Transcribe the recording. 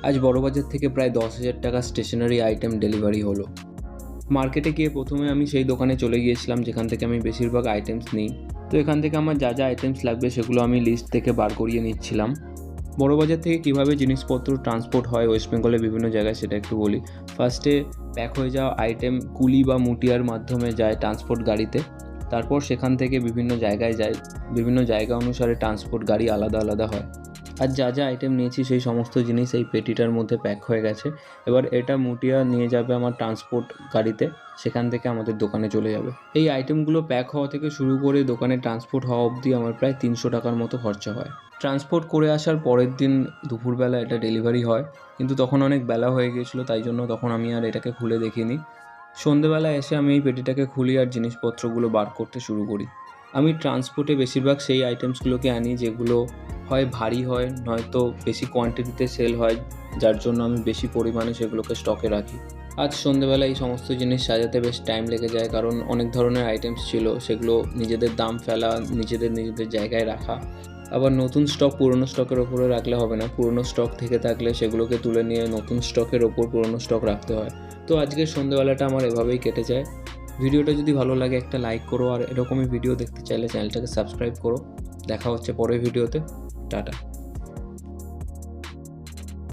আজ বড়বাজার থেকে প্রায় 10,000 টাকা স্টেশনারি আইটেম ডেলিভারি হলো। মার্কেটে গিয়ে প্রথমে আমি সেই দোকানে চলে গিয়েছিলাম যেখান থেকে আমি বেশিরভাগ আইটেমস নিই। তো এখান থেকে আমার যা যা আইটেমস লাগবে সেগুলো আমি লিস্ট থেকে বার করিয়ে নিচ্ছিলাম। বড়বাজার থেকে কীভাবে জিনিসপত্র ট্রান্সপোর্ট হয় ওয়েস্ট বেঙ্গলের বিভিন্ন জায়গায় সেটা একটু বলি। ফার্স্টে প্যাক হয়ে যাওয়া আইটেম কুলি বা মুটিয়ার মাধ্যমে যায় ট্রান্সপোর্ট গাড়িতে। তারপর সেখান থেকে বিভিন্ন জায়গায় যায়। বিভিন্ন জায়গা অনুসারে ট্রান্সপোর্ট গাড়ি আলাদা আলাদা হয়। আর যা যা আইটেম নিয়েছি সেই সমস্ত জিনিস এই পেটিটার মধ্যে প্যাক হয়ে গেছে। এবার এটা মুটিয়া নিয়ে যাবে আমার ট্রান্সপোর্ট গাড়িতে, সেখান থেকে আমাদের দোকানে চলে যাবে। এই আইটেমগুলো প্যাক হওয়া থেকে শুরু করে দোকানে ট্রান্সপোর্ট হওয়া অবধি আমার প্রায় 300 টাকার মতো খরচা হয়। ট্রান্সপোর্ট করে আসার পরের দিন দুপুরবেলা এটা ডেলিভারি হয়, কিন্তু তখন অনেক বেলা হয়ে গিয়েছিলো, তাই জন্য তখন আমি আর এটাকে খুলে দেখিনি। সন্ধেবেলায় এসে আমি এই পেটিটাকে খুলি আর জিনিসপত্রগুলো বার করতে শুরু করি। আমি ট্রান্সপোর্টে বেশিরভাগ সেই আইটেমসগুলোকে আনি যেগুলো হয় ভারী হয়, নয়তো বেশি কোয়ান্টিটিতে সেল হয়, যার জন্য আমি বেশি পরিমাণে সেগুলোকে স্টকে রাখি। আজ সন্ধেবেলা এই সমস্ত জিনিস সাজাতে বেশ টাইম লেগে যায়, কারণ অনেক ধরনের আইটেমস ছিল, সেগুলো নিজেদের দাম ফেলা, নিজেদের জায়গায় রাখা। আবার নতুন স্টক পুরনো স্টকের ওপরে রাখলে হবে না, পুরনো স্টক থেকে থাকলে সেগুলোকে তুলে নিয়ে নতুন স্টকের ওপর পুরনো স্টক রাখতে হয়। তো আজকের সন্ধেবেলাটা আমার এভাবেই কেটে যায়। ভিডিওটা যদি ভালো লাগে একটা লাইক করো, আর এরকমই ভিডিও দেখতে চাইলে চ্যানেলটাকে সাবস্ক্রাইব করো। দেখা হচ্ছে পরের ভিডিওতে। টাটা।